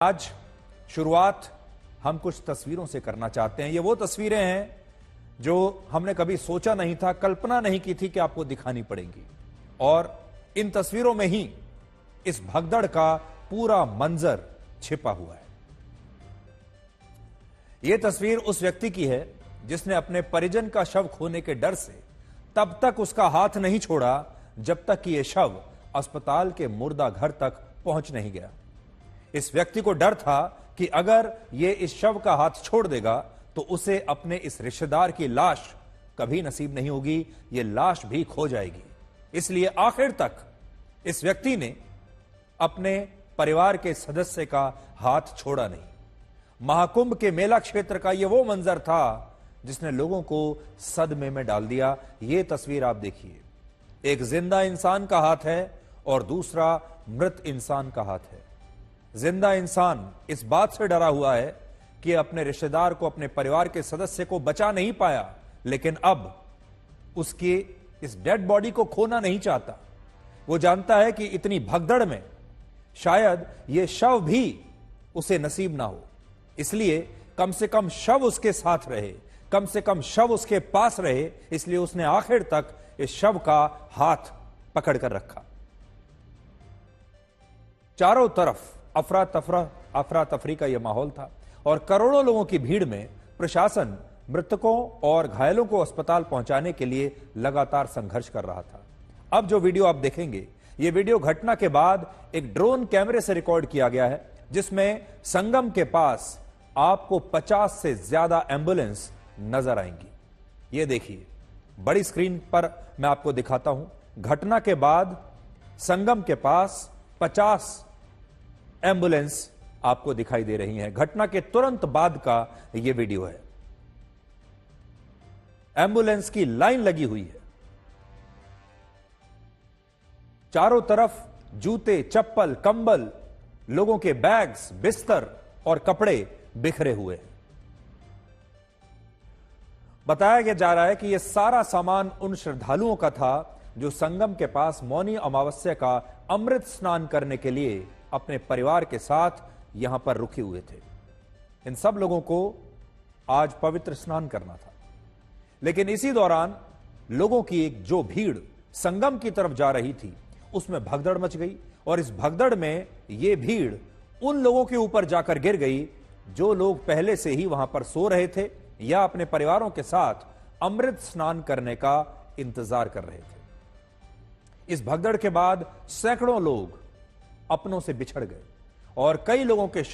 आज शुरुआत हम कुछ तस्वीरों से करना चाहते हैं। ये वो तस्वीरें हैं जो हमने कभी सोचा नहीं था, कल्पना नहीं की थी कि आपको दिखानी पड़ेंगी। और इन तस्वीरों में ही इस भगदड़ का पूरा मंजर छिपा हुआ है। यह तस्वीर उस व्यक्ति की है जिसने अपने परिजन का शव खोने के डर से तब तक उसका हाथ नहीं छोड़ा जब तक कि यह शव अस्पताल के मुर्दा घर तक पहुंच नहीं गया। इस व्यक्ति को डर था कि अगर यह इस शव का हाथ छोड़ देगा तो उसे अपने इस रिश्तेदार की लाश कभी नसीब नहीं होगी, यह लाश भी खो जाएगी। इसलिए आखिर तक इस व्यक्ति ने अपने परिवार के सदस्य का हाथ छोड़ा नहीं। महाकुंभ के मेला क्षेत्र का यह वो मंजर था जिसने लोगों को सदमे में डाल दिया। यह तस्वीर आप देखिए, एक जिंदा इंसान का हाथ है और दूसरा मृत इंसान का हाथ है। जिंदा इंसान इस बात से डरा हुआ है कि अपने रिश्तेदार को, अपने परिवार के सदस्य को बचा नहीं पाया, लेकिन अब उसकी इस डेड बॉडी को खोना नहीं चाहता। वो जानता है कि इतनी भगदड़ में शायद यह शव भी उसे नसीब ना हो, इसलिए कम से कम शव उसके साथ रहे, कम से कम शव उसके पास रहे। इसलिए उसने आखिर तक इस शव का हाथ पकड़ कर रखा। चारों तरफ अफरा तफरी का यह माहौल था और करोड़ों लोगों की भीड़ में प्रशासन मृतकों और घायलों को अस्पताल पहुंचाने के लिए लगातार संघर्ष कर रहा था। अब जो वीडियो आप देखेंगे, यह वीडियो घटना के बाद एक ड्रोन कैमरे से रिकॉर्ड किया गया है, जिसमें संगम के पास आपको 50 से ज्यादा एम्बुलेंस नजर आएंगी। यह देखिए, बड़ी स्क्रीन पर मैं आपको दिखाता हूं। घटना के बाद संगम के पास 50 एम्बुलेंस आपको दिखाई दे रही हैं। घटना के तुरंत बाद का यह वीडियो है। एम्बुलेंस की लाइन लगी हुई है। चारों तरफ जूते, चप्पल, कंबल, लोगों के बैग्स, बिस्तर और कपड़े बिखरे हुए हैं। बताया जा रहा है कि यह सारा सामान उन श्रद्धालुओं का था जो संगम के पास मौनी अमावस्या का अमृत स्नान करने के लिए अपने परिवार के साथ यहां पर रुके हुए थे। इन सब लोगों को आज पवित्र स्नान करना था, लेकिन इसी दौरान लोगों की एक जो भीड़ संगम की तरफ जा रही थी, उसमें भगदड़ मच गई। और इस भगदड़ में यह भीड़ उन लोगों के ऊपर जाकर गिर गई जो लोग पहले से ही वहां पर सो रहे थे या अपने परिवारों के साथ अमृत स्नान करने का इंतजार कर रहे थे। इस भगदड़ के बाद सैकड़ों लोग अपनों से बिछड़ गए और कई लोगों के